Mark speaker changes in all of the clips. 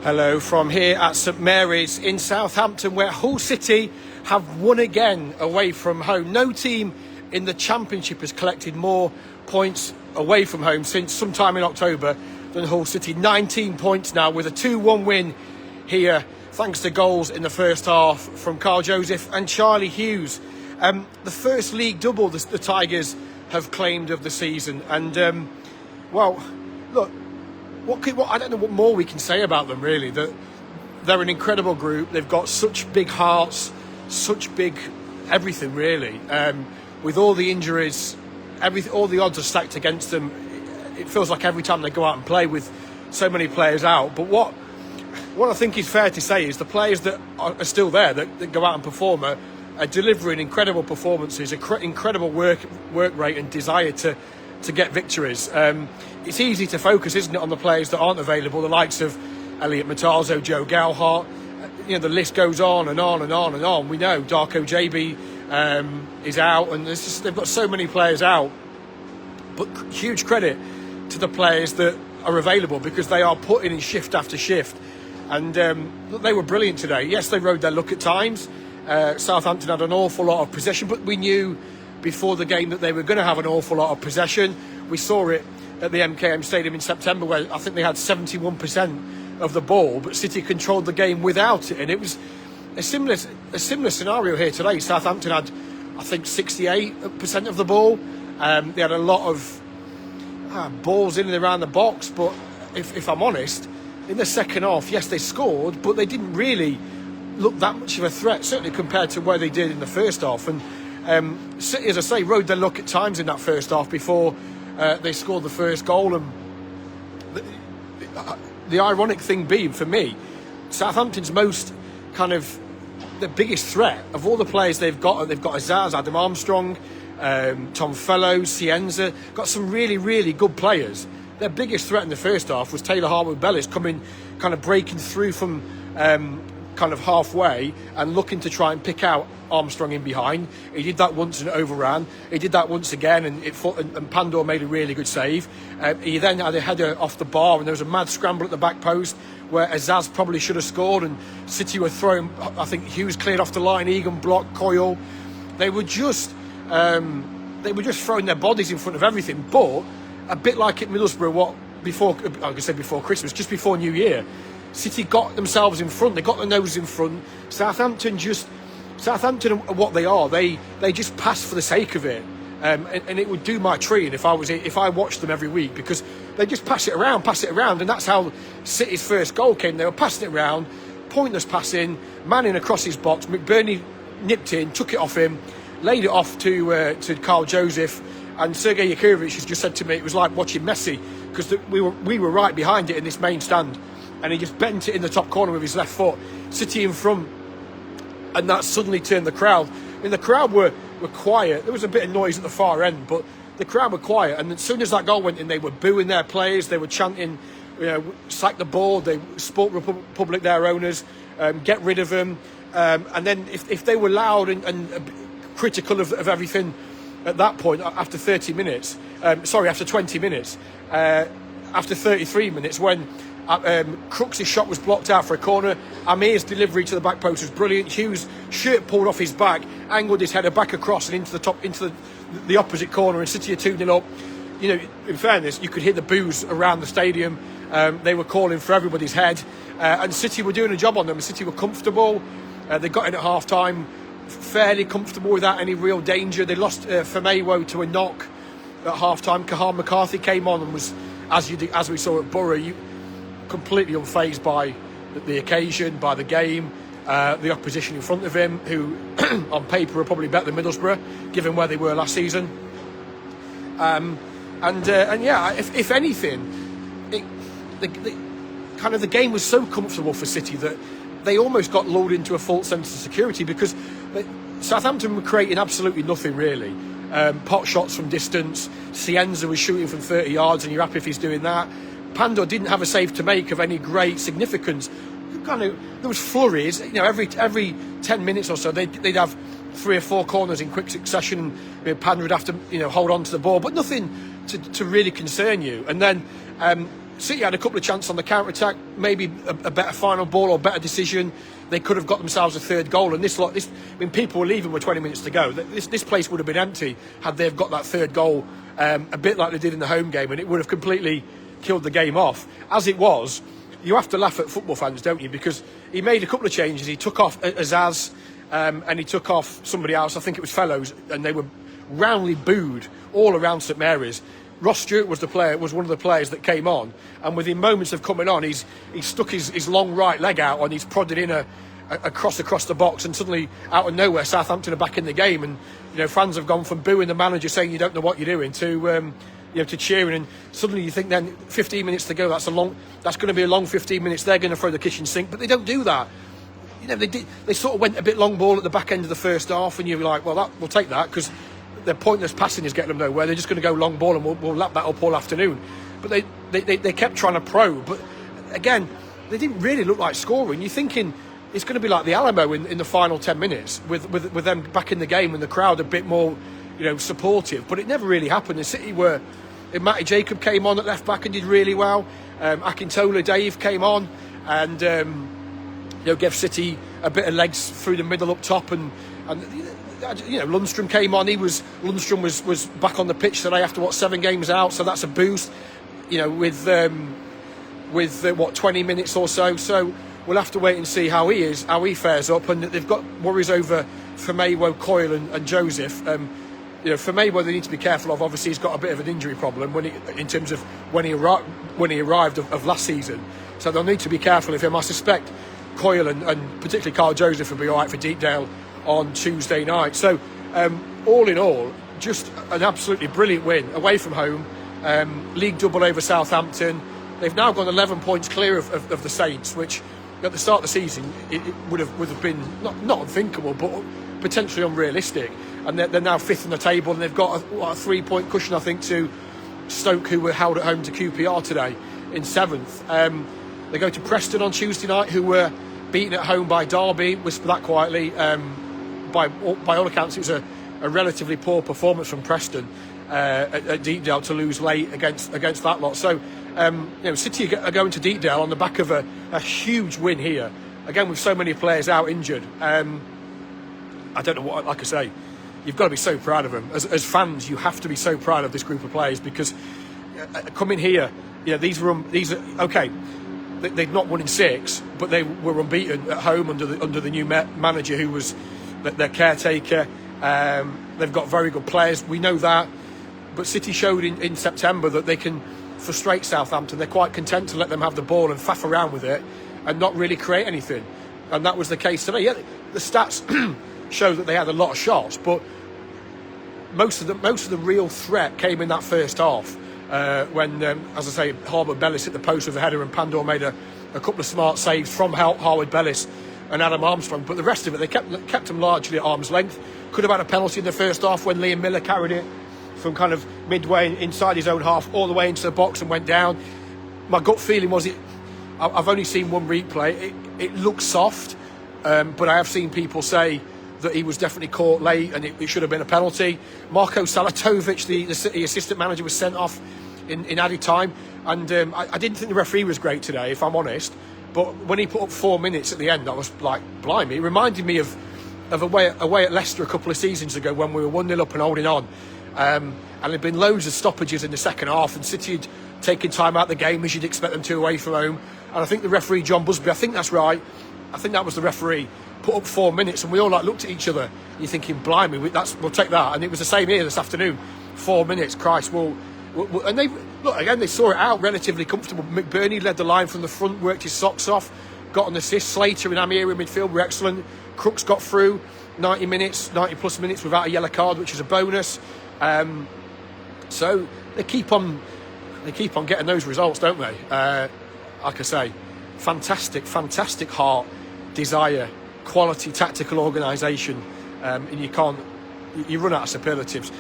Speaker 1: Hello from here at St Mary's in Southampton, where Hull City have won again away from home. No team in the Championship has collected more points away from home since sometime in October than Hull City. 19 points now with a 2-1 win here, thanks to goals in the first half from Carl Joseph and Charlie Hughes. The first league double the Tigers have claimed of the season. And, well, look, I don't know what more we can say about them, really. That they're an incredible group. They've got such big hearts, such big everything, really. With all the injuries, all the odds are stacked against them. It feels like every time they go out and play with so many players out. But what I think is fair to say is the players that are still there, that go out and perform, are delivering incredible performances, incredible work rate and desire to get victories. It's easy to focus, isn't it, on the players that aren't available, the likes of Elliot Matarzo, Joe Galhart. The list goes on and on and on and on. We know Darko JB is out, and they've got so many players out. But huge credit to the players that are available, because they are putting in shift after shift. And they were brilliant today. Yes, they rode their luck at times. Southampton had an awful lot of possession, but we knew before the game that they were going to have an awful lot of possession. We saw it at the MKM Stadium in September, where I think they had 71% of the ball, but City controlled the game without it. And it was a similar scenario here today. Southampton had, I think, 68% of the ball. They had a lot of balls in and around the box, but if I'm honest, in the second half, yes, they scored, but they didn't really look that much of a threat, certainly compared to where they did in the first half. And City, as I say, rode their luck at times in that first half before they scored the first goal. And the ironic thing being, for me, Southampton's the biggest threat of all the players they've got Azaz, Adam Armstrong, Tom Fellows, Cienza, got some really, really good players. Their biggest threat in the first half was Taylor Harwood-Bellis coming, breaking through from halfway and looking to try and pick out Armstrong in behind. He did that once and overran. He did that once again, and Pandor made a really good save. He then had a header off the bar, and there was a mad scramble at the back post where Azaz probably should have scored, and City were throwing. I think Hughes cleared off the line, Egan blocked, Coyle. They were just throwing their bodies in front of everything. But a bit like at Middlesbrough, before Christmas, just before New Year, City got themselves in front. They got their noses in front. Southampton are what they are. They just pass for the sake of it, and it would do my tree if I watched them every week, because they just pass it around, and that's how City's first goal came. They were passing it around, pointless passing, Manning across his box. McBurney nipped in, took it off him, laid it off to Carl Joseph, and Sergej Jakirovic has just said to me it was like watching Messi, because we were right behind it in this main stand, and he just bent it in the top corner with his left foot. City in front, and that suddenly turned the crowd. I mean, the crowd were quiet. There was a bit of noise at the far end, but the crowd were quiet. And as soon as that goal went in, they were booing their players. They were chanting, sack the ball. They Sport Republic their owners, get rid of them. And then if they were loud and critical of everything at that point, after 20 minutes, after 33 minutes, when Crooks' shot was blocked out for a corner, Amir's delivery to the back post was brilliant. Hughes' shirt pulled off his back, angled his header back across and into the opposite corner, and City are 2-0 up. In fairness, you could hear the boos around the stadium. They were calling for everybody's head, and City were doing a job on them. City were comfortable. They got in at half time fairly comfortable without any real danger. They lost Famewo to a knock at half time. Cahan McCarthy came on and was, as we saw at Borough, completely unfazed by the occasion, by the game, the opposition in front of him, who on paper are probably better than Middlesbrough, given where they were last season. If anything, the game was so comfortable for City that they almost got lulled into a false sense of security, because Southampton were creating absolutely nothing, really. Pot shots from distance. Cienza was shooting from 30 yards, and you're happy if he's doing that. Pandor didn't have a save to make of any great significance. There was flurries. Every 10 minutes or so, they'd have 3 or 4 corners in quick succession. Pandor would have to hold on to the ball, but nothing to really concern you. And then City had a couple of chances on the counter-attack, maybe a better final ball or better decision. They could have got themselves a third goal. And people were leaving with 20 minutes to go. This place would have been empty had they've got that third goal, a bit like they did in the home game, and it would have completely killed the game off. As it was, you have to laugh at football fans, don't you? Because he made a couple of changes. He took off Azaz, and he took off somebody else. I think it was Fellows, and they were roundly booed all around St Mary's. Ross Stewart was one of the players that came on, and within moments of coming on, he's stuck his long right leg out and he's prodded in a cross across the box, and suddenly out of nowhere Southampton are back in the game, and fans have gone from booing the manager saying you don't know what you're doing to to cheering, and suddenly you think then 15 minutes to go, that's going to be a long 15 minutes, they're going to throw the kitchen sink, but they don't do that. They sort of went a bit long ball at the back end of the first half, and you're like, well, we'll take that, because their pointless passing is getting them nowhere. They're just going to go long ball, and we'll lap that up all afternoon. But they kept trying to probe. But again, they didn't really look like scoring. You're thinking it's going to be like the Alamo in the final 10 minutes with them back in the game and the crowd a bit more supportive. But it never really happened. The City were... Matty Jacob came on at left back and did really well. Akintola Dave came on and gave City a bit of legs through the middle up top, and Lundstrom came on. Lundstrom was back on the pitch today after 7 games out, so that's a boost. With 20 minutes or so. So we'll have to wait and see how he fares up. And they've got worries over Firmino, Coyle, and Joseph. Firmino they need to be careful of. Obviously, he's got a bit of an injury problem in terms of when he arrived of last season. So they'll need to be careful of him. I suspect Coyle and particularly Carl Joseph will be all right for Deepdale on Tuesday night. So all in all, just an absolutely brilliant win away from home. League double over Southampton. They've now gone 11 points clear of the Saints, which at the start of the season it would have been not unthinkable, but potentially unrealistic. And they're now 5th on the table, and they've got a 3-point cushion, I think, to Stoke, who were held at home to QPR today, in 7th. They go to Preston on Tuesday night, who were beaten at home by Derby. Whisper that quietly. By all accounts, it was a relatively poor performance from Preston at Deepdale to lose late against that lot. So, City are going to Deepdale on the back of a huge win here. Again, with so many players out injured. I don't know what, like I say, you've got to be so proud of them. As fans, you have to be so proud of this group of players, because coming here, these are okay. They'd not won in 6, but they were unbeaten at home under the new manager, who was their caretaker. They've got very good players, we know that. But City showed in September that they can frustrate Southampton. They're quite content to let them have the ball and faff around with it and not really create anything. And that was the case today. Yeah, the stats show that they had a lot of shots, but most of the real threat came in that first half. When, as I say, Harwood Bellis hit the post with a header, and Pandor made a couple of smart saves from Harwood Bellis and Adam Armstrong. But the rest of it, they kept them largely at arm's length. Could have had a penalty in the first half when Liam Miller carried it from kind of midway inside his own half all the way into the box and went down. My gut feeling was I've only seen one replay. It looks soft, but I have seen people say that he was definitely caught late and it should have been a penalty. Marko Salatovic, the City assistant manager, was sent off in added time, and I didn't think the referee was great today, if I'm honest. But when he put up 4 minutes at the end, I was like, blimey. It reminded me of away at Leicester a couple of seasons ago when we were 1-0 up and holding on. And there'd been loads of stoppages in the second half, and City had taken time out of the game as you'd expect them to away from home. And I think the referee, John Busby, I think that's right, I think that was the referee, put up 4 minutes, and we all looked at each other. You're thinking, blimey, we'll take that. And it was the same here this afternoon. 4 minutes, Christ. And they saw it out relatively comfortable. McBurney led the line from the front, worked his socks off, got an assist. Slater and Amir in midfield were excellent. Crooks got through 90 plus minutes without a yellow card, which is a bonus. So they keep on getting those results, don't they? Like I say, fantastic heart, desire, quality, tactical organisation, and you run out of superlatives.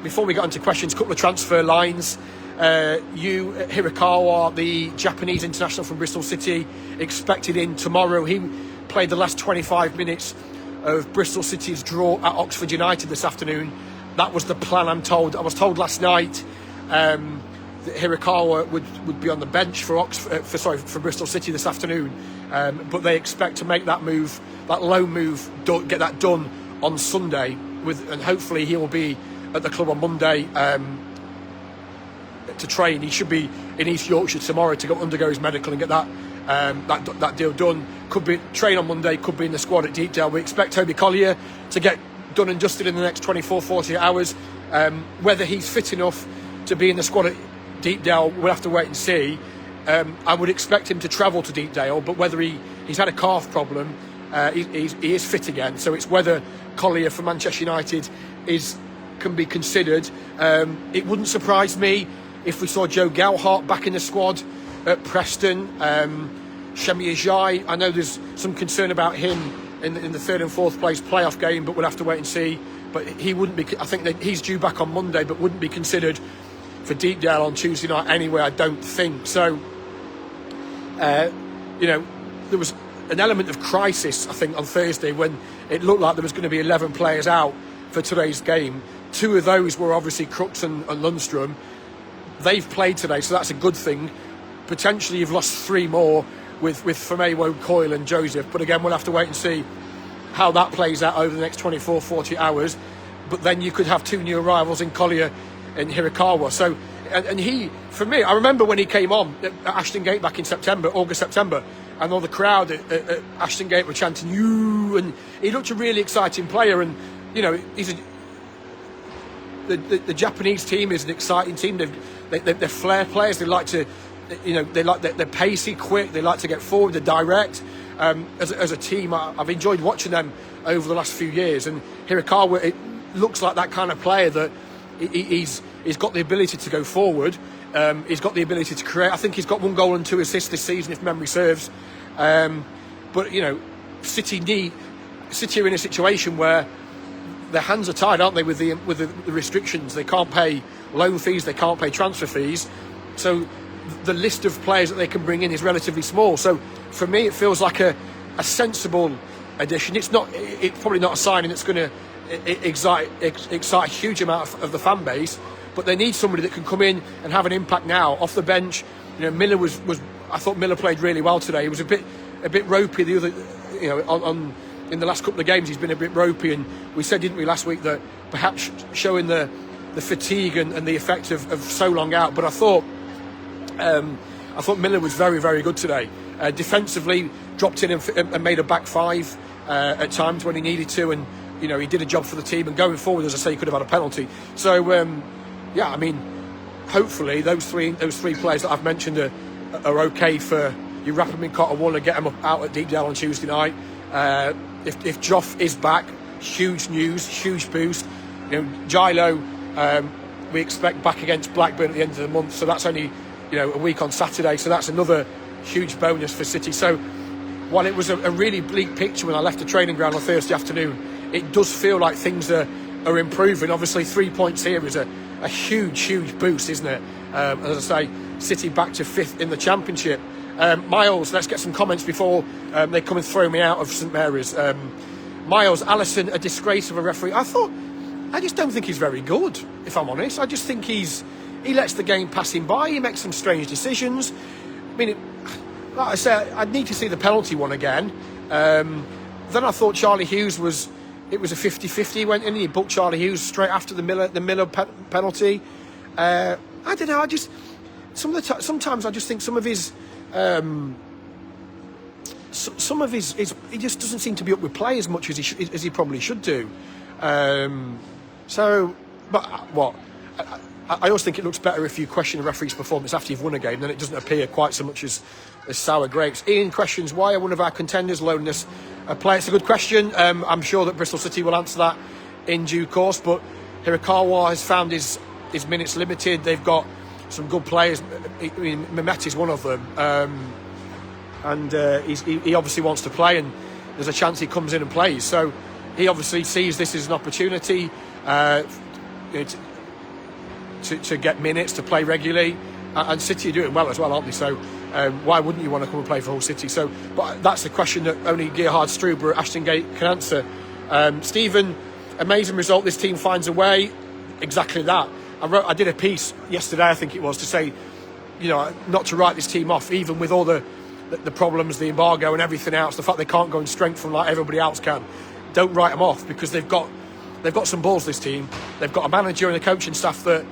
Speaker 1: Before we get into questions, a couple of transfer lines. Hirakawa, the Japanese international from Bristol City, expected in tomorrow. He played the last 25 minutes of Bristol City's draw at Oxford United this afternoon. That was the plan, I'm told. I was told last night Hirakawa would be on the bench for for Bristol City this afternoon, but they expect to make that move, that loan move, get that done on Sunday, and hopefully he will be at the club on Monday to train. He should be in East Yorkshire tomorrow to go undergo his medical and get that deal done. Could be train on Monday, could be in the squad at Deepdale. We expect Toby Collier to get done and dusted in the next 24-48 hours. Whether he's fit enough to be in the squad at Deepdale, we'll have to wait and see. I would expect him to travel to Deepdale, but whether he's had a calf problem, he is fit again. So it's whether Collier for Manchester United can be considered. It wouldn't surprise me if we saw Joe Gowhart back in the squad at Preston. Shemi Ajay, I know there's some concern about him in the third and fourth place playoff game, but we'll have to wait and see. But he wouldn't be. I think that he's due back on Monday, but wouldn't be considered for Deepdale on Tuesday night anyway, I don't think. So, there was an element of crisis, I think, on Thursday when it looked like there was going to be 11 players out for today's game. 2 of those were obviously Crooks and Lundstrom. They've played today, so that's a good thing. Potentially you've lost 3 more with Famewo, Coyle and Joseph. But again, we'll have to wait and see how that plays out over the next 24-40 hours. But then you could have 2 new arrivals in Collier and Hirakawa. So, and he, for me, I remember when he came on at Ashton Gate back in August, September, and all the crowd at Ashton Gate were chanting, "You!" And he looked a really exciting player. And, the Japanese team is an exciting team. They're flair players. They like to, they're pacey, quick. They like to get forward. They're direct. As a team, I've enjoyed watching them over the last few years. And Hirakawa, it looks like that kind of player that he's got the ability to go forward. He's got the ability to create. I think he's got 1 goal and 2 assists this season, if memory serves. But City are in a situation where their hands are tied, aren't they, with the restrictions? They can't pay loan fees, they can't pay transfer fees. So the list of players that they can bring in is relatively small. So for me, it feels like a sensible addition. It's probably not a signing that's going to excite a huge amount of the fan base, but they need somebody that can come in and have an impact now off the bench. Miller was I thought Miller played really well today. He was a bit ropey the other, in the last couple of games he's been a bit ropey, and we said, didn't we, last week, that perhaps showing the fatigue and the effect of so long out. But I thought Miller was very, very good today. Defensively, dropped in and made a back 5 at times when he needed to, and he did a job for the team. And going forward, as I say, he could have had a penalty. So hopefully those three players that I've mentioned are okay for you. Wrap them in cotton wool and get them out at Deepdale on Tuesday night. If Joff is back, huge news, huge boost. Gilo, we expect back against Blackburn at the end of the month, so that's only a week on Saturday, so that's another huge bonus for City. So while it was a really bleak picture when I left the training ground on Thursday afternoon, it does feel like things are improving. Obviously 3 points here is a huge boost, isn't it? As I say, City back to 5th in the Championship. Miles, let's get some comments before they come and throw me out of St Mary's. Miles, Allison, a disgrace of a referee. I just don't think he's very good, if I'm honest. I just think he lets the game pass him by. He makes some strange decisions. I mean, like I said, I'd need to see the penalty one again. Then I thought Charlie Hughes it was a 50-50. He went in and he booked Charlie Hughes straight after the Miller penalty. I don't know. Sometimes I just think some of his he just doesn't seem to be up with play as much as he probably should do. I always think it looks better if you question a referee's performance after you've won a game, then it doesn't appear quite so much as sour grapes. Ian questions, why are one of our contenders loaning us a player? It's a good question. I'm sure that Bristol City will answer that in due course, but Hirakawa has found his minutes limited. They've got some good players. Mehmet is one of them, and he obviously wants to play, and there's a chance he comes in and plays. So he obviously sees this as an opportunity to get minutes, to play regularly, and City are doing well as well, aren't they? So why wouldn't you want to come and play for Hull City? So, but that's the question that only Gerhard Struber at Ashton Gate can answer. Stephen, amazing result. This team finds a way. Exactly that. I did a piece yesterday, I think it was, to say, you know, not to write this team off, even with all the problems, the embargo and everything else, the fact they can't go and strengthen like everybody else can. Don't write them off, because they've got some balls, this team. They've got a manager and a coaching staff that,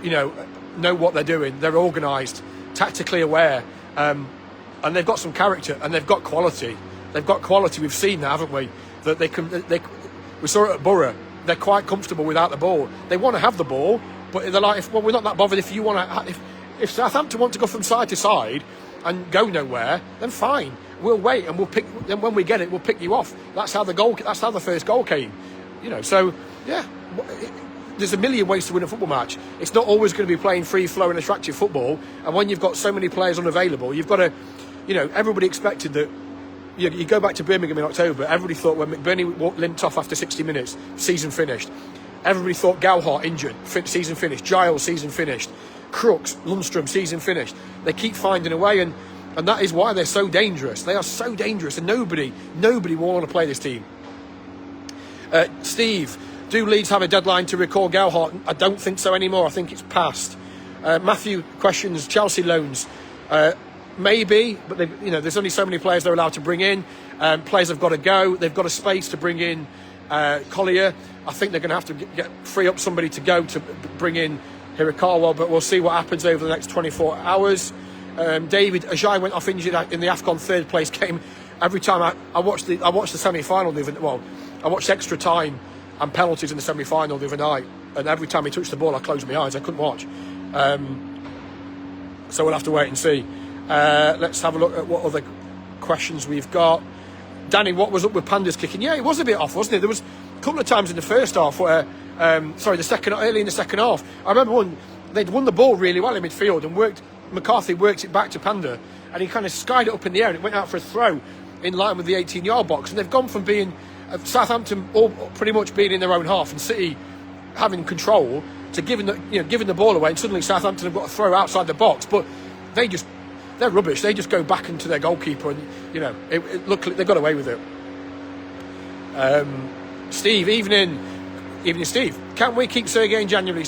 Speaker 1: you know what they're doing. They're organised, tactically aware, and they've got some character, and they've got quality. They've got quality. We've seen that, haven't we? That we saw it at Borough. They're quite comfortable without the ball. They want to have the ball, but they're like, well, we're not that bothered. If you want to, if Southampton want to go from side to side and go nowhere, then fine. We'll wait and we'll pick. Then when we get it, we'll pick you off. That's how the first goal came. You know, so yeah. There's a million ways to win a football match. It's not always going to be playing free flow and attractive football. And when you've got so many players unavailable, you've got to, you know, everybody expected that. You go back to Birmingham in October, everybody thought when McBurney limped off after 60 minutes, season finished. Everybody thought Gauhart injured, season finished. Giles, season finished. Crooks, Lundstrom, season finished. They keep finding a way, and that is why they're so dangerous. They are so dangerous, and nobody will want to play this team. Steve, do Leeds have a deadline to recall Gauhart? I don't think so anymore. I think it's past. Matthew questions Chelsea loans. Maybe, but there's only so many players they're allowed to bring in. Players have got to go. They've got a space to bring in Collier. I think they're going to have to free up somebody to go to bring in Hirakawa, but we'll see what happens over the next 24 hours. David Ajay went off injured in the AFCON third place game. Every time I watched the semi-final, I watched extra time and penalties in the semi-final the other night, and every time he touched the ball, I closed my eyes. I couldn't watch. So we'll have to wait and see. Let's have a look at what other questions we've got. Danny, what was up with Panda's kicking? Yeah, it was a bit off, wasn't it? There was a couple of times in the first half where, early in the second half, I remember they'd won the ball really well in midfield and McCarthy worked it back to Panda, and he kind of skied it up in the air and it went out for a throw in line with the 18-yard box. And they've gone from being Southampton all pretty much being in their own half and City having control to giving the ball away, and suddenly Southampton have got a throw outside the box, but they're rubbish. They just go back into their goalkeeper, and luckily they got away with it. Steve, evening Steve. Can't we keep Sergej in January?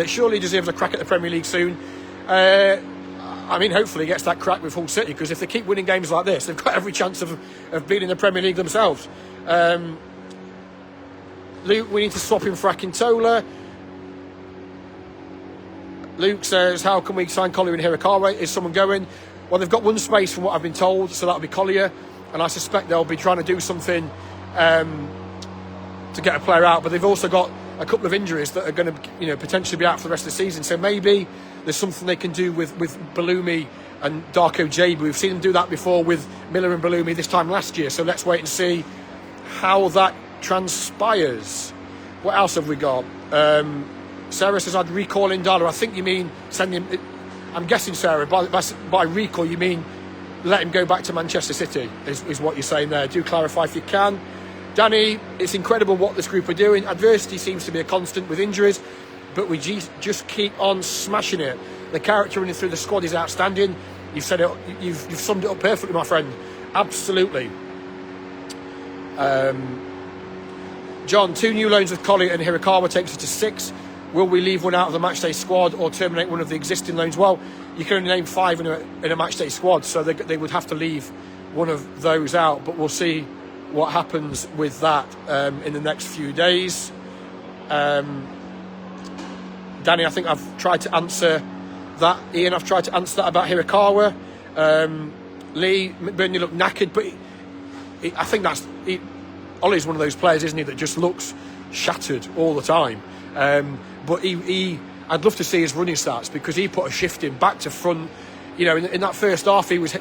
Speaker 1: Surely he deserves a crack at the Premier League soon. Hopefully he gets that crack with Hull City, because if they keep winning games like this, they've got every chance of being in the Premier League themselves. Luke, we need to swap him for Akintola. Luke says, how can we sign Collier and Hirakawa? Is someone going? Well, they've got one space from what I've been told, so that'll be Collier, and I suspect they'll be trying to do something to get a player out, but they've also got a couple of injuries that are going to potentially be out for the rest of the season, so maybe there's something they can do with Balumi and Darko Jabu. We've seen them do that before with Miller and Balumi this time last year, so let's wait and see how that transpires. What else have we got? Sarah says, I'd recall Indala. I think you mean send him. I'm guessing, Sarah, by recall you mean let him go back to Manchester City, is what you're saying there. Do clarify if you can. Danny, it's incredible what this group are doing. Adversity seems to be a constant with injuries, but we just keep on smashing it. The character running through the squad is outstanding. You've said it. You've summed it up perfectly, my friend. Absolutely. John, 2 new loans with Collier and Hirakawa takes us to 6. Will we leave one out of the matchday squad or terminate one of the existing loans? Well, you can only name 5 in a matchday squad, so they would have to leave one of those out. But we'll see what happens with that in the next few days. Danny, I think I've tried to answer that. Ian, I've tried to answer that about Hirakawa. Lee, McBurney looked knackered, but I think Ollie's one of those players, isn't he, that just looks shattered all the time. But I'd love to see his running stats, because he put a shift in back to front. In that first half, he was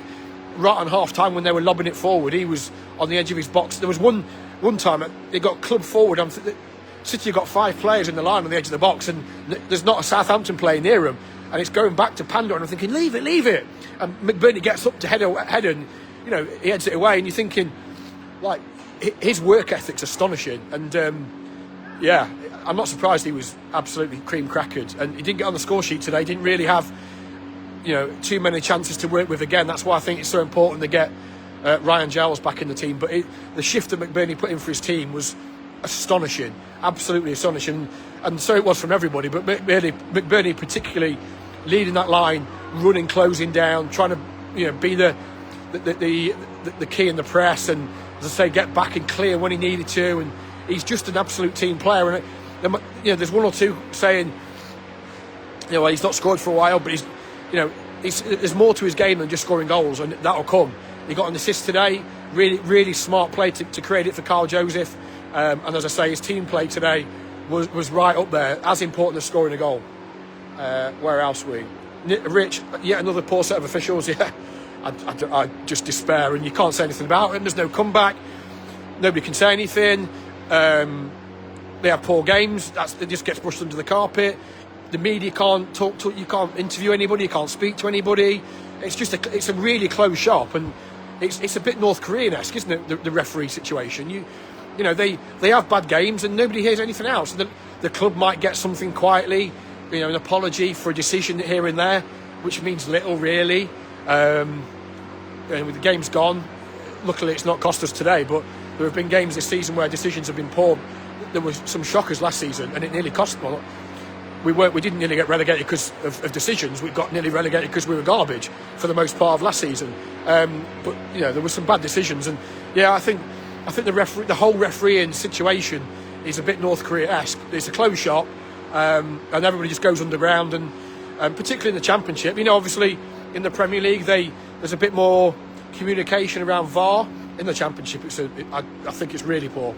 Speaker 1: right on half time when they were lobbing it forward. He was on the edge of his box. There was one time they got clubbed forward. City got 5 players in the line on the edge of the box, and there's not a Southampton player near him, and it's going back to Panda, and I'm thinking, leave it. And McBurney gets up to head and he heads it away, and you're thinking, like, his work ethic's astonishing, and I'm not surprised he was absolutely cream crackered, and he didn't get on the score sheet today. Didn't really have too many chances to work with again. That's why I think it's so important to get Ryan Giles back in the team. But the shift that McBurney put in for his team was astonishing, absolutely astonishing. And so it was from everybody, but McBurney particularly leading that line, running, closing down, trying to be the key in the press, and as I say, get back and clear when he needed to. And he's just an absolute team player. And there's one or two saying, well, he's not scored for a while, but there's more to his game than just scoring goals, and that'll come. He got an assist today, really, really smart play to create it for Carl Joseph. And as I say, his team play today was right up there, as important as scoring a goal. Where else were we? Rich, yet another poor set of officials. Yeah, I just despair, and you can't say anything about it. There's no comeback. Nobody can say anything. They have poor games. It just gets brushed under the carpet. The media can't talk to you, can't interview anybody, you can't speak to anybody. It's a really closed shop, and it's a bit North Korean-esque, isn't it? The referee situation. They have bad games, and nobody hears anything else. The club might get something quietly, an apology for a decision here and there, which means little really. And with the game's gone, luckily it's not cost us today, but there have been games this season where decisions have been poor. There were some shockers last season, and it nearly cost them. We didn't nearly get relegated because of decisions. We got nearly relegated because we were garbage for the most part of last season. But there were some bad decisions, and I think the whole refereeing situation is a bit North Korea-esque. It's a closed shop, and everybody just goes underground. And particularly in the Championship, obviously in the Premier League, there's a bit more communication around VAR. In the Championship, I think it's really poor.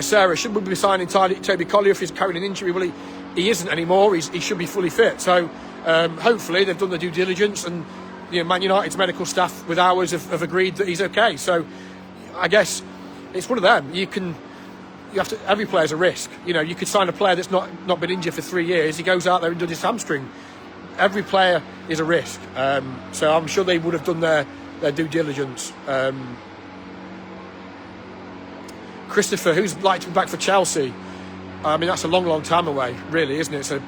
Speaker 1: Sarah, should we be signing Toby Collier if he's carrying an injury? Well, he isn't anymore. He should be fully fit. So hopefully they've done the due diligence, and Man United's medical staff with ours have agreed that he's okay. So I guess it's one of them. Every player's a risk. You could sign a player that's not been injured for 3 years. He goes out there and does his hamstring. Every player is a risk. So I'm sure they would have done their due diligence. Christopher, who's like to be back for Chelsea? I mean, that's a long time away, really, isn't it? It's a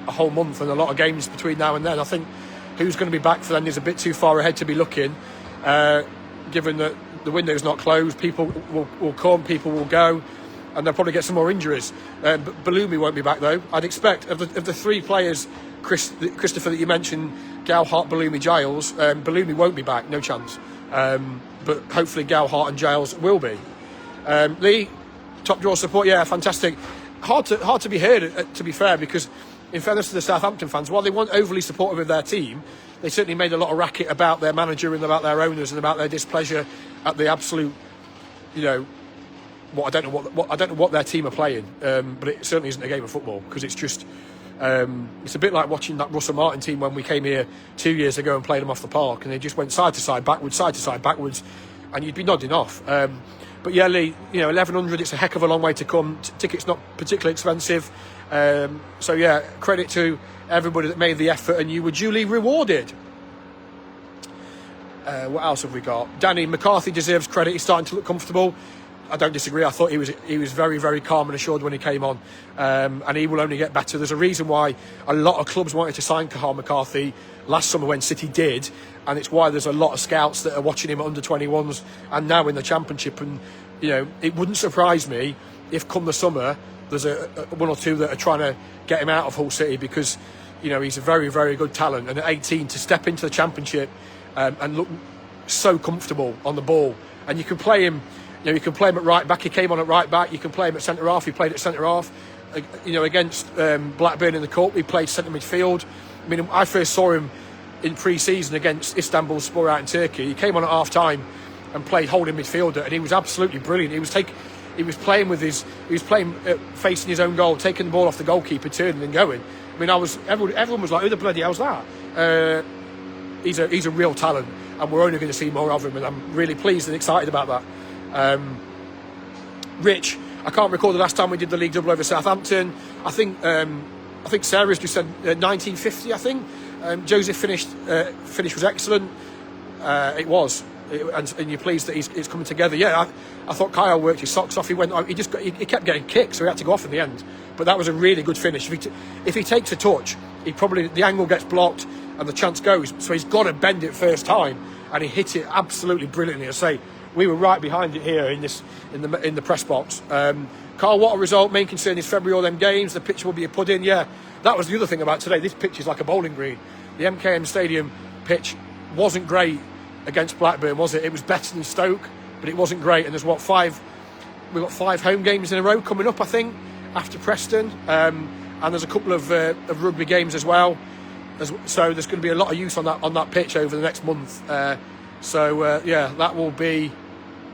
Speaker 1: whole month and a lot of games between now and then. I think who's going to be back for them is a bit too far ahead to be looking, given that the window's not closed. People will come, people will go, and they'll probably get some more injuries. But Bellumi won't be back, though. I'd expect, of the three players, Christopher, that you mentioned, Gowhart, Bellumi, Giles, Bellumi won't be back, no chance. But hopefully Gowhart and Giles will be. Lee, top draw support, yeah, fantastic. Hard to be heard, to be fair, because in fairness to the Southampton fans, while they weren't overly supportive of their team, they certainly made a lot of racket about their manager and about their owners and about their displeasure at the absolute, I don't know what their team are playing, but it certainly isn't a game of football, because it's just, it's a bit like watching that Russell Martin team when we came here 2 years ago and played them off the park, and they just went side to side, backwards, and you'd be nodding off. But yeah, Lee, 1100, it's a heck of a long way to come. Tickets not particularly expensive. So yeah, credit to everybody that made the effort, and you were duly rewarded. What else have we got? Danny McCarthy deserves credit. He's starting to look comfortable. I don't disagree. I thought he was very, very calm and assured when he came on, and he will only get better. There's a reason why a lot of clubs wanted to sign Cathal McCarthy last summer when City did, and it's why there's a lot of scouts that are watching him at under 21s and now in the Championship. And it wouldn't surprise me if come the summer there's a one or two that are trying to get him out of Hull City, because he's a very, very good talent, and at 18 to step into the Championship and look so comfortable on the ball, and you can play him. You can play him at right back. He came on at right back. You can play him at centre half. He played at centre half. Against Blackburn in the Cup, he played centre midfield. I mean, I first saw him in pre-season against Istanbulspor out in Turkey. He came on at half time and played holding midfielder, and he was absolutely brilliant. He was playing facing his own goal, taking the ball off the goalkeeper, turning and going. I mean, everyone was like, "Who the bloody hell's that?" He's a real talent, and we're only going to see more of him, and I'm really pleased and excited about that. Rich, I can't recall the last time we did the league double over Southampton. I think Sarah's just said 1950. I think Joseph finish was excellent. It was, and you're pleased that it's coming together. Yeah, I thought Kyle worked his socks off. He kept getting kicked, so he had to go off in the end. But that was a really good finish. If he takes a touch, the angle gets blocked and the chance goes. So he's got to bend it first time, and he hit it absolutely brilliantly. I say, we were right behind it here in the press box. Carl, what a result. Main concern is February, all them games. The pitch will be a pudding. Yeah, that was the other thing about today. This pitch is like a bowling green. The MKM Stadium pitch wasn't great against Blackburn, was it? It was better than Stoke, but it wasn't great. And there's we've got 5 home games in a row coming up, I think, after Preston. And there's a couple of rugby games as well. So there's going to be a lot of use on that pitch over the next month. Yeah,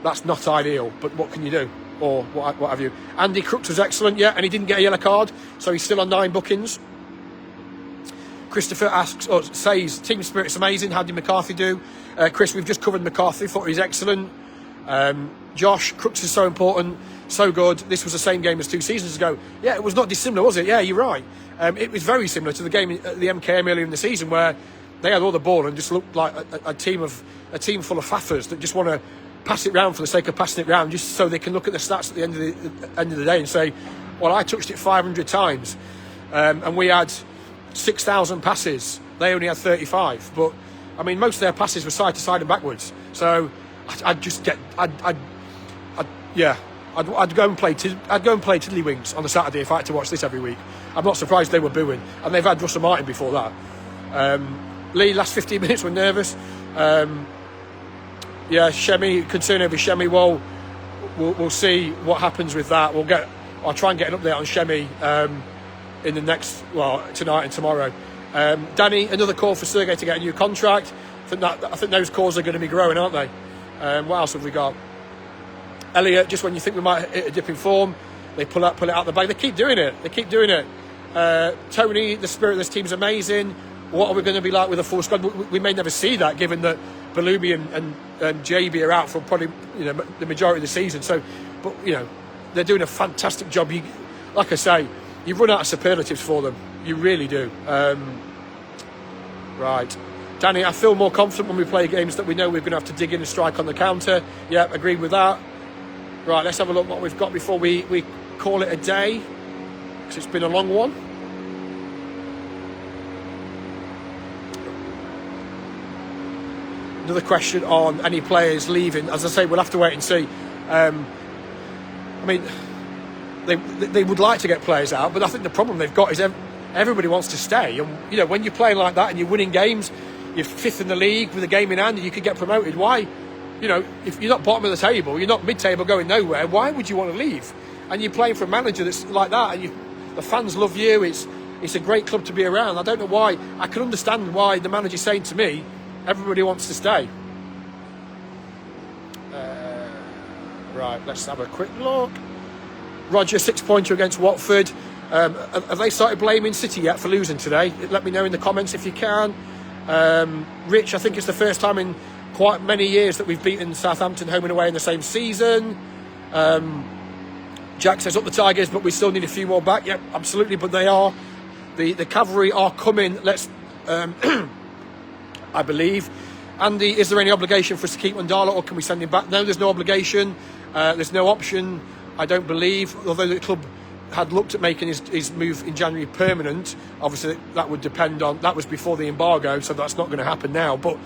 Speaker 1: that's not ideal, but what can you do? Or what have you? Andy Crooks was excellent, yeah, and he didn't get a yellow card, so he's still on 9 bookings. Christopher says, team spirit's amazing. How did McCarthy do? Chris, we've just covered McCarthy, thought he's excellent. Josh, Crooks is so important, so good. This was the same game as 2 seasons ago. Yeah, it was not dissimilar, was it? Yeah, you're right. It was very similar to the game at the MKM earlier in the season, where they had all the ball and just looked like a team full of faffers that just want to pass it round for the sake of passing it round, just so they can look at the stats at the end of the day and say, well, I touched it 500 times, and we had 6,000 passes. They only had 35. But I mean, most of their passes were side to side and backwards. So I'd go and play tiddlywinks on a Saturday if I had to watch this every week. I'm not surprised they were booing, and they've had Russell Martin before that. Lee, last 15 minutes were nervous. Yeah, Shemi, concern over Shemi. Well, we'll see what happens with that. I'll try and get an update on Shemi in the next, tonight and tomorrow. Danny, another call for Sergej to get a new contract. I think those calls are going to be growing, aren't they? What else have we got? Elliot, just when you think we might hit a dip in form, they pull it out the bag. They keep doing it. Tony, the spirit of this team's amazing. What are we going to be like with a full squad? We may never see that, given that Balumi and JB are out for probably the majority of the season. So, but they're doing a fantastic job. Like I say, you've run out of superlatives for them. You really do. Right, Danny, I feel more confident when we play games that we know we're going to have to dig in and strike on the counter. Yeah, agreed with that. Right, let's have a look what we've got before we call it a day, because it's been a long one. Another question on any players leaving. As I say, we'll have to wait and see. I mean, they would like to get players out, but I think the problem they've got is everybody wants to stay. And when you're playing like that and you're winning games, you're 5th in the league with a game in hand, and you could get promoted. Why? If you're not bottom of the table, you're not mid-table going nowhere, why would you want to leave? And you're playing for a manager that's like that, and the fans love you. It's a great club to be around. I don't know why. I can understand why the manager's saying to me, everybody wants to stay. Right, let's have a quick look. Roger, 6-pointer against Watford. Have they started blaming City yet for losing today? Let me know in the comments if you can. Rich, I think it's the first time in quite many years that we've beaten Southampton home and away in the same season. Jack says up the Tigers, but we still need a few more back. Yep, absolutely, but they are. The cavalry are coming. Let's... I believe. Andy, is there any obligation for us to keep Mandala, or can we send him back? No, there's no obligation. There's no option, I don't believe. Although the club had looked at making his move in January permanent. Obviously, that would depend on... That was before the embargo, so that's not going to happen now. But,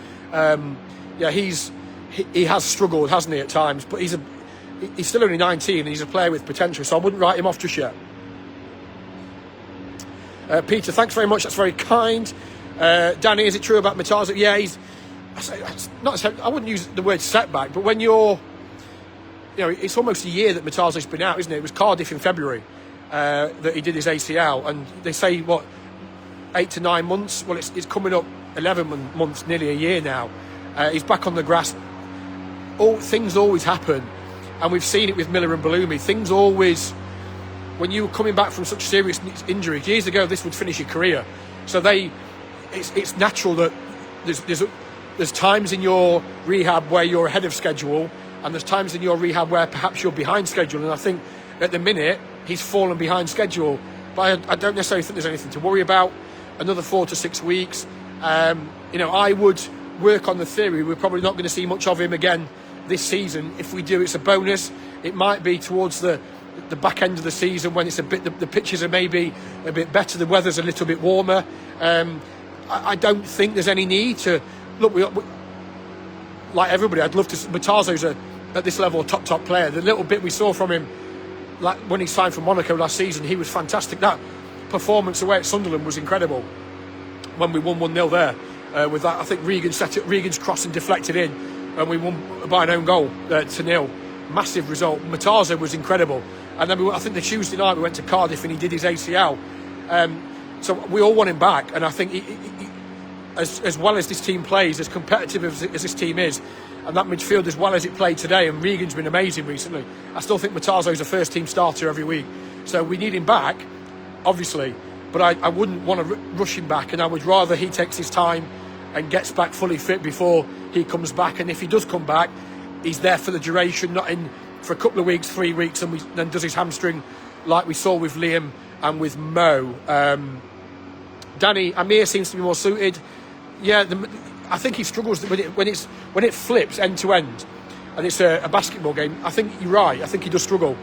Speaker 1: he has struggled, hasn't he, at times? But he's still only 19, and he's a player with potential, so I wouldn't write him off just yet. Peter, thanks very much. That's very kind. Danny, is it true about Mataza? Yeah, I wouldn't use the word setback, but when you're, it's almost a year that Mataza's been out, isn't it? It was Cardiff in February that he did his ACL, and they say 8 to 9 months. Well, it's coming up 11 months, nearly a year now. He's back on the grass. Things always happen, and we've seen it with Miller and Balumi. Things always, when you were coming back from such serious injuries years ago, this would finish your career. So it's natural that there's times in your rehab where you're ahead of schedule, and there's times in your rehab where perhaps you're behind schedule. And I think at the minute he's fallen behind schedule, but I don't necessarily think there's anything to worry about. Another 4 to 6 weeks. I would work on the theory we're probably not going to see much of him again this season. If we do, it's a bonus. It might be towards the back end of the season when it's the pitches are maybe a bit better, the weather's a little bit warmer. I don't think there's any need to look. We like everybody, I'd love to. Matazo's a at this level, a top player. The little bit we saw from him, like when he signed for Monaco last season, he was fantastic. That performance away at Sunderland was incredible when we won 1-0 there. With that, I think Regan's cross and deflected in, and we won by an own goal to 0. Massive result. Mataza was incredible. And then I think the Tuesday night we went to Cardiff and he did his ACL. So we all want him back, and I think as well as this team plays, as competitive as this team is, and that midfield as well as it played today, and Regan's been amazing recently, I still think Matazo's a first team starter every week. So we need him back, obviously, but I wouldn't want to rush him back, and I would rather he takes his time and gets back fully fit before he comes back. And if he does come back, he's there for the duration, not in for a couple of weeks, 3 weeks, and then does his hamstring like we saw with Liam and with Mo. Danny, Amir seems to be more suited. Yeah, I think he struggles when it flips end to end, and it's a basketball game. I think you're right. I think he does struggle.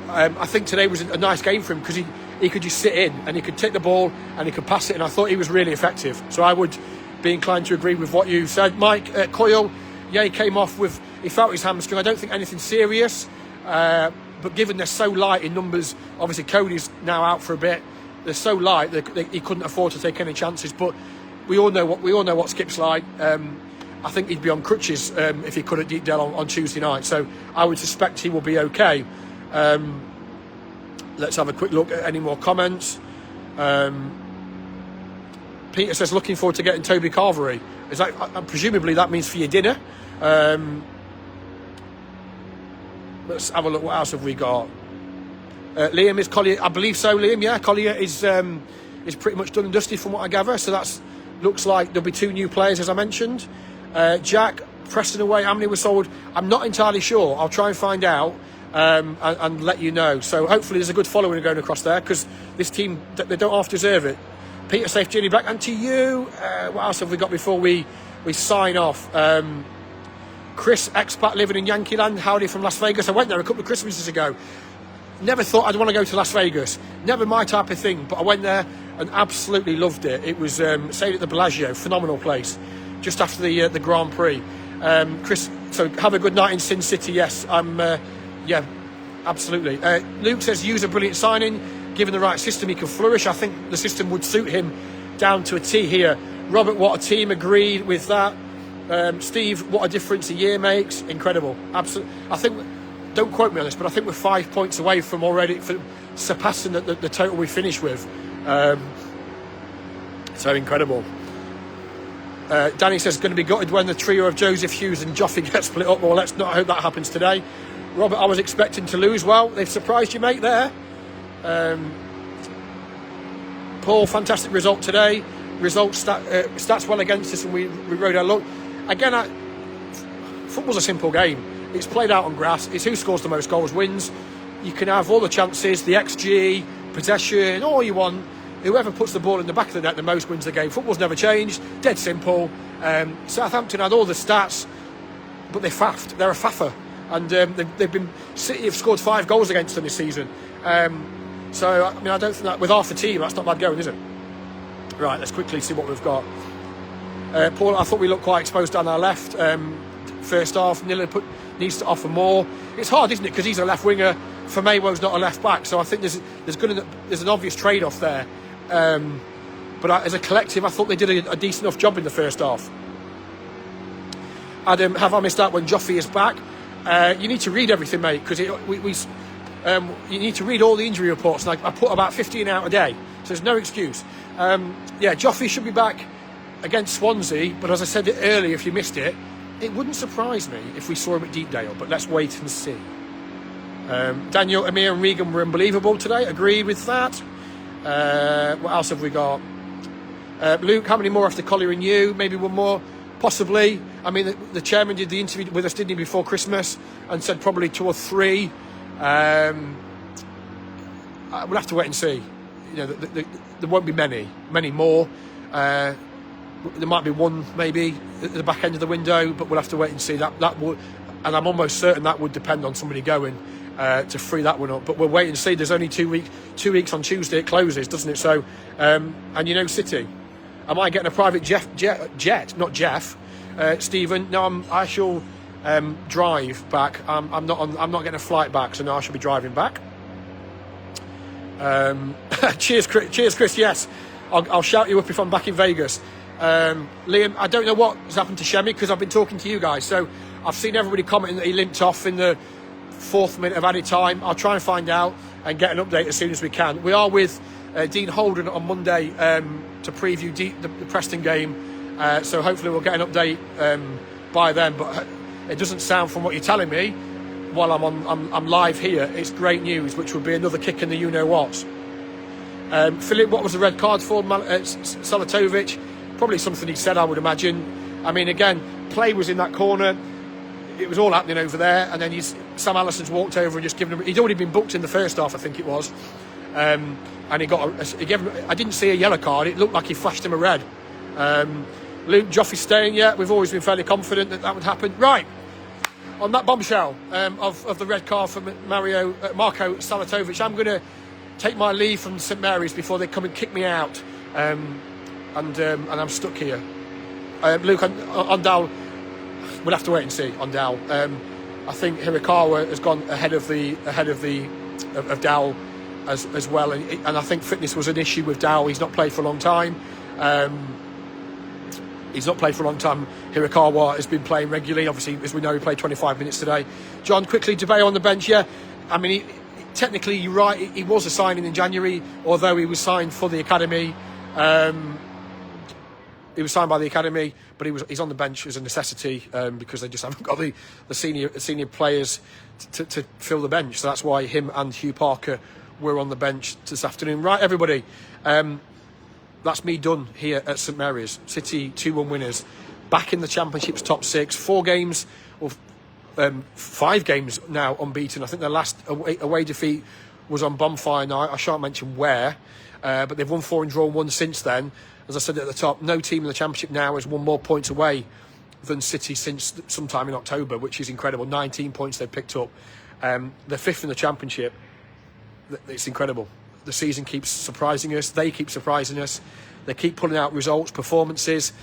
Speaker 1: I think today was a nice game for him because he could just sit in and he could take the ball and he could pass it, and I thought he was really effective. So I would be inclined to agree with what you said. Mike Coyle, yeah, he came off with, he felt his hamstring. I don't think anything serious, but given they're so light in numbers, obviously Cody's now out for a bit. They're so light that he couldn't afford to take any chances. But we all know what Skip's like. I think he'd be on crutches if he could at Deepdale on Tuesday night. So I would suspect he will be okay. Let's have a quick look at any more comments. Peter says, looking forward to getting Toby Carvery. Is that, presumably that means for your dinner. Let's have a look. What else have we got? Liam, is Collier? I believe so, Liam. Yeah, Collier is pretty much done and dusted from what I gather. So that's looks like there'll be 2 new players, as I mentioned. Jack, Preston away. How many were sold? I'm not entirely sure. I'll try and find out and let you know. So hopefully there's a good following going across there, because this team, they don't half deserve it. Peter, safe journey back. And to you, what else have we got before we sign off? Chris, expat living in Yankee Land. Howdy from Las Vegas. I went there a couple of Christmases ago. Never thought I'd want to go to Las Vegas. Never my type of thing. But I went there and absolutely loved it. It was stayed at the Bellagio, phenomenal place, just after the Grand Prix. Chris, so have a good night in Sin City. Yes, yeah, absolutely. Luke says, use a brilliant signing. Given the right system, he can flourish. I think the system would suit him down to a T here. Robert, what a team, agreed with that. Steve, what a difference a year makes. Incredible. Absolutely. I think, don't quote me on this, but I think we're 5 points away from already surpassing the total we finished with. So incredible. Danny says, going to be gutted when the trio of Joseph Hughes and Joffrey gets split up. Well, let's not hope that happens today. Robert, I was expecting to lose. Well, they've surprised you, mate, there. Paul, fantastic result today. Stats well against us, and we rode our luck. Again, football's a simple game. It's played out on grass. It's who scores the most goals wins. You can have all the chances, the XG, possession, all you want. Whoever puts the ball in the back of the net the most wins the game. Football's never changed. Dead simple. Southampton had all the stats, but they faffed. They're a faffer. And City have scored 5 goals against them this season. So, I mean, I don't think that, with half the team, that's not bad going, is it? Right, let's quickly see what we've got. Paul, I thought we looked quite exposed down our left. First half, Nilla needs to offer more. It's hard, isn't it? Because he's a left winger. Famewo's not a left back. So I think there's an obvious trade-off there. But as a collective, I thought they did a decent enough job in the first half. Adam, have I missed out when Joffrey is back? You need to read everything, mate, because you need to read all the injury reports. And I put about 15 out a day, so there's no excuse. Yeah, Joffrey should be back against Swansea, but as I said earlier, if you missed it, it wouldn't surprise me if we saw him at Deepdale, but let's wait and see. Daniel, Amir and Regan were unbelievable today. Agreed with that. What else have we got? Luke, how many more after Collier and you? Maybe one more, possibly. I mean, the chairman did the interview with us, didn't he, before Christmas, and said probably 2 or 3. We'll have to wait and see. You know, there won't be many more. There might be one, maybe, at the back end of the window, but we'll have to wait and see. That would, and I'm almost certain that would depend on somebody going to free that one up. But we'll wait and see. There's only 2 weeks on Tuesday. It closes, doesn't it? So, and you know, City. Am I getting a private jet? Not Jeff. Stephen. No, I shall drive back. I'm not getting a flight back, so now I should be driving back. Cheers, Chris. Yes, I'll shout you up if I'm back in Vegas. Liam, I don't know what's happened to Shemi because I've been talking to you guys. So I've seen everybody commenting that he limped off in the 4th minute of added time. I'll try and find out and get an update as soon as we can. We are with Dean Holden on Monday to preview the Preston game. So hopefully we'll get an update by then. But it doesn't sound, from what you're telling me, while I'm live here, it's great news, which would be another kick in the you-know-what. Philip, what was the red card for? Salatovic? Probably something he said, I would imagine. I mean, again, play was in that corner. It was all happening over there. And then Sam Allison's walked over and just given him... He'd already been booked in the first half, I think it was. And he gave him... I didn't see a yellow card. It looked like he flashed him a red. Luke, Joffrey's staying, yeah. We've always been fairly confident that would happen. Right. On that bombshell of the red card for Marko Salatovic, I'm going to take my leave from St Mary's before they come and kick me out. And I'm stuck here. Luke, on Dow, we'll have to wait and see on Dow. I think Hirakawa has gone ahead of Dow as well, and I think fitness was an issue with Dow. He's not played for a long time. Hirakawa has been playing regularly. Obviously, as we know, he played 25 minutes today. John, quickly, Debay on the bench. Yeah, I mean, technically, you're right. He was a signing in January, although he was signed for the academy. He was signed by the academy, but he's on the bench as a necessity because they just haven't got the senior players to fill the bench. So that's why him and Hugh Parker were on the bench this afternoon. Right, everybody. That's me done here at St Mary's. City 2-1 winners. Back in the Championship's top 6. 4 games, or 5 games now unbeaten. I think their last away defeat was on Bonfire Night. I shan't mention where. But they've won 4 and drawn 1 since then. As I said at the top, no team in the Championship now has won more points away than City since sometime in October, which is incredible. 19 points they've picked up. They're 5th in the Championship. It's incredible. The season keeps surprising us. They keep surprising us. They keep pulling out results, performances,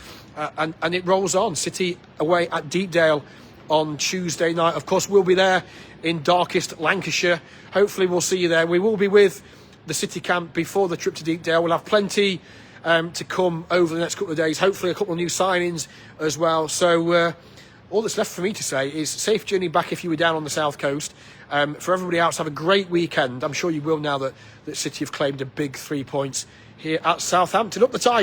Speaker 1: and it rolls on. City away at Deepdale on Tuesday night. Of course, we'll be there in darkest Lancashire. Hopefully, we'll see you there. We will be with the City camp before the trip to Deepdale. We'll have plenty to come over the next couple of days. Hopefully, a couple of new signings as well. So, all that's left for me to say is safe journey back if you were down on the south coast. For everybody else, have a great weekend. I'm sure you will now that City have claimed a big 3 points here at Southampton. Up the Tigers.